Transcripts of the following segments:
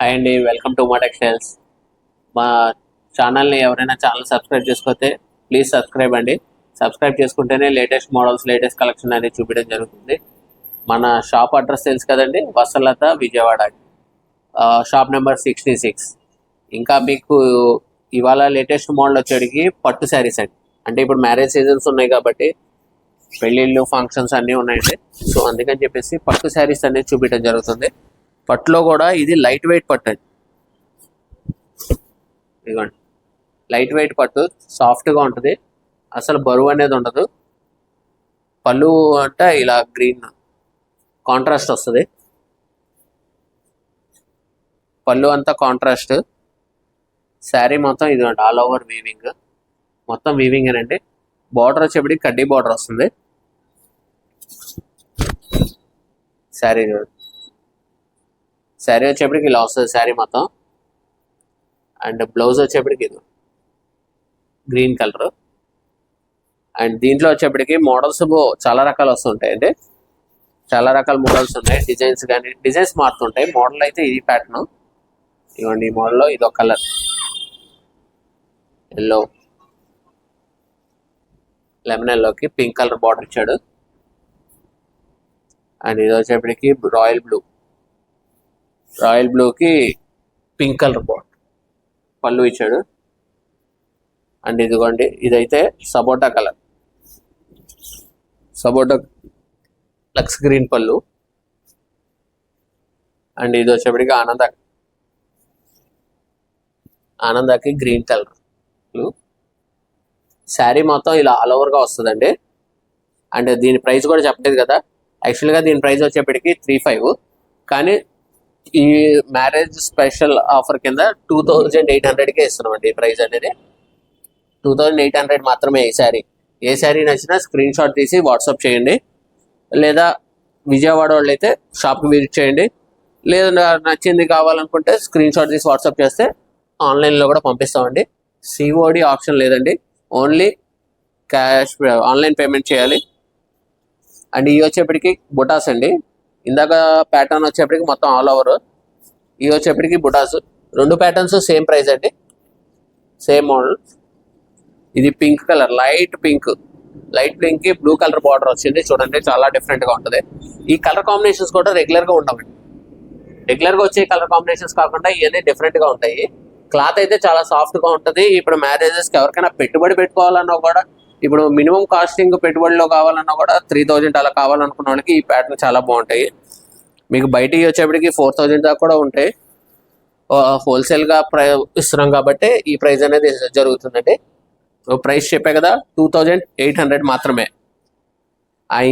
Hi అండి, welcome to మా textiles. మా ఛానల్ని ఎవరైనా ఛానల్ సబ్స్క్రైబ్ చేసుకోతే ప్లీజ్ సబ్స్క్రైబ్ అండి. సబ్స్క్రైబ్ చేసుకుంటేనే లేటెస్ట్ మోడల్స్, లేటెస్ట్ కలెక్షన్ అనేది చూపించడం జరుగుతుంది. మన షాప్ అడ్రస్ తెలుసు కదండి, వసలత విజయవాడ, షాప్ నెంబర్ 66. ఇంకా మీకు ఇవాళ లేటెస్ట్ మోడల్ వచ్చేటికి పట్టు శారీస్ అండి. అంటే ఇప్పుడు మ్యారేజ్ సీజన్స్ ఉన్నాయి కాబట్టి పెళ్ళిళ్ళు, ఫంక్షన్స్ అన్నీ ఉన్నాయండి. సో అందుకని చెప్పేసి పట్టు శారీస్ అనేది చూపించడం జరుగుతుంది. పట్టులో కూడా ఇది లైట్ వెయిట్ పట్టు అండి. ఇదిగోండి, లైట్ వెయిట్ పట్టు, సాఫ్ట్గా ఉంటుంది, అసలు బరువు అనేది ఉండదు. పళ్ళు అంటే ఇలా గ్రీన్ కాంట్రాస్ట్ వస్తుంది, పళ్ళు అంతా కాంట్రాస్ట్. శారీ మొత్తం ఇదిగోండి ఆల్ ఓవర్ వీవింగ్, మొత్తం వీవింగ్ అనండి. బార్డర్ వచ్చేప్పటికి కడ్డీ బార్డర్ వస్తుంది. శారీ శారీ వచ్చేప్పటికి ఇలా వస్తుంది శారీ మొత్తం. అండ్ బ్లౌజ్ వచ్చేప్పటికి ఇది గ్రీన్ కలర్. అండ్ దీంట్లో వచ్చేప్పటికి మోడల్స్ చాలా రకాలు వస్తుంటాయి అండి, చాలా రకాల మోడల్స్ ఉన్నాయి. డిజైన్స్ కానీ డిజైన్స్ మారుతుంటాయి. మోడల్ అయితే ఇది ప్యాటర్న్. ఇవ్వండి, ఈ మోడల్లో ఇది ఒక కలర్ ఎల్లో, లెమన్ ఎల్లోకి పింక్ కలర్ బార్డర్ ఇచ్చాడు. అండ్ ఇది వచ్చేప్పటికి రాయల్ బ్లూకి పింక్ కలర్ బార్డర్ పళ్ళు ఇచ్చాడు. అండ్ ఇదిగోండి, ఇదైతే సపోటా కలర్, సపోటా లక్స్ గ్రీన్ పళ్ళు. అండ్ ఇది వచ్చేప్పటికి ఆనందాకి గ్రీన్ కలర్. శారీ మొత్తం ఇలా ఆల్ ఓవర్గా వస్తుందండి. అండ్ దీని ప్రైస్ కూడా చెప్పలేదు కదా, యాక్చువల్గా దీని ప్రైస్ వచ్చేప్పటికి 35. కానీ ఈ మ్యారేజ్ స్పెషల్ ఆఫర్ కింద 2800కే ఇస్తున్నామండి. ఈ ప్రైస్ అనేది 2800 మాత్రమే. ఏ శారీ నచ్చినా స్క్రీన్ షాట్ తీసి వాట్సాప్ చేయండి, లేదా విజయవాడ వాళ్ళు అయితే షాప్కి విజిట్ చేయండి, లేదా నచ్చింది కావాలనుకుంటే స్క్రీన్ షాట్ తీసి వాట్సాప్ చేస్తే ఆన్లైన్లో కూడా పంపిస్తామండి. సిఓడి ఆప్షన్ లేదండి, ఓన్లీ క్యాష్ ఆన్లైన్ పేమెంట్ చేయాలి. అండ్ ఇవి వచ్చేప్పటికి బుటాస్ అండి. ఇందాక ప్యాటర్న్ వచ్చేప్పటికి మొత్తం ఆల్ ఓవర్, ఇవి వచ్చేప్పటికి బుటాస్. రెండు ప్యాటర్న్స్ సేమ్ ప్రైస్ అండి, సేమ్ మోడల్. ఇది పింక్ కలర్, లైట్ పింక్కి బ్లూ కలర్ బార్డర్ వచ్చింది. చూడండి, చాలా డిఫరెంట్గా ఉంటుంది. ఈ కలర్ కాంబినేషన్స్ కూడా రెగ్యులర్గా ఉండవండి. రెగ్యులర్గా వచ్చే కలర్ కాంబినేషన్స్ కాకుండా ఇవన్నీ డిఫరెంట్గా ఉంటాయి. క్లాత్ అయితే చాలా సాఫ్ట్గా ఉంటుంది. ఇప్పుడు మ్యారేజెస్కి ఎవరికైనా పెట్టుబడి పెట్టుకోవాలన్నా కూడా, ఇప్పుడు మినిమం కాస్టింగ్ పెట్టుబడిలో కావాలన్నా కూడా 3000 అలా కావాలనుకున్న వాళ్ళకి ఈ ప్యాటర్న్ చాలా బాగుంటాయి. మీకు బయటికి వచ్చేప్పటికి 4000 దాకా కూడా ఉంటాయి. హోల్సేల్గా ఇస్తున్నాం కాబట్టి ఈ ప్రైస్ అనేది జరుగుతుందండి. ప్రైస్ చెప్పే కదా, 2800 మాత్రమే.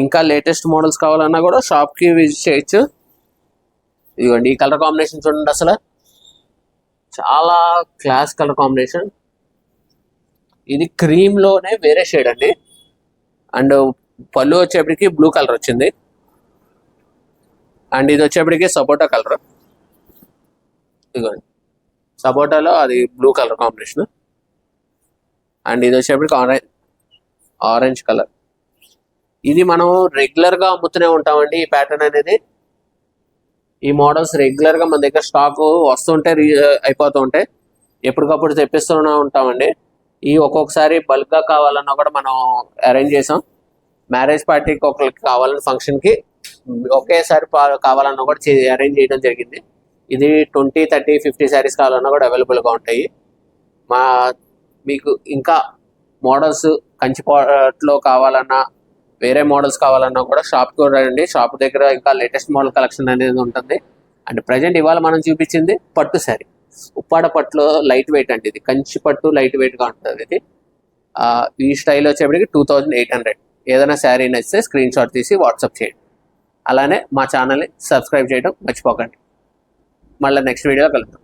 ఇంకా లేటెస్ట్ మోడల్స్ కావాలన్నా కూడా షాప్కి విజిట్ చేయొచ్చు. ఇదిగోండి, ఈ కలర్ కాంబినేషన్ చూడండి, అసలు చాలా క్లాస్ కలర్ కాంబినేషన్. ఇది క్రీమ్లోనే వేరే షేడ్ అండి. అండ్ పళ్ళు వచ్చేప్పటికి బ్లూ కలర్ వచ్చింది. అండ్ ఇది వచ్చేప్పటికి సపోటా కలర్. ఇదిగోండి, సపోటాలో అది బ్లూ కలర్ కాంబినేషన్. అండ్ ఇది వచ్చేప్పటికి ఆరెంజ్ కలర్. ఇది మనం రెగ్యులర్గా అమ్ముతూనే ఉంటామండి. ఈ ప్యాటర్న్ అనేది, ఈ మోడల్స్ రెగ్యులర్గా మన దగ్గర స్టాక్ వస్తుంటే అయిపోతూ ఉంటాయి. ఎప్పటికప్పుడు తెప్పిస్తూనే ఉంటామండి. ఈ ఒక్కొక్కసారి బల్క్గా కావాలన్నా కూడా మనం అరేంజ్ చేసాం. మ్యారేజ్ పార్టీకి ఒకరికి కావాలన్న ఫంక్షన్కి ఒకేసారి కావాలన్నా కూడా అరేంజ్ చేయడం జరిగింది. ఇది 20, 30, 50 శారీస్ కావాలన్నా కూడా అవైలబుల్గా ఉంటాయి. మీకు ఇంకా మోడల్స్ కంచిపాట్లో కావాలన్నా, వేరే మోడల్స్ కావాలన్నా కూడా షాప్కి కూడా రండి. షాప్ దగ్గర ఇంకా లేటెస్ట్ మోడల్ కలెక్షన్ అనేది ఉంటుంది. అండ్ ప్రజెంట్ ఇవాళ మనం చూపించింది పట్టు శారీ, ఉప్పాడ పట్టులో లైట్ వెయిట్ అండి. ఇది కంచి పట్టు లైట్ వెయిట్గా ఉంటుంది. ఇది ఈ స్టైల్ వచ్చేప్పటికి 2800. ఏదైనా శారీ నచ్చితే స్క్రీన్ షాట్ తీసి వాట్సాప్ చేయండి. అలానే మా ఛానల్ని సబ్స్క్రైబ్ చేయడం మర్చిపోకండి. మళ్ళీ నెక్స్ట్ వీడియో కలుద్దాం.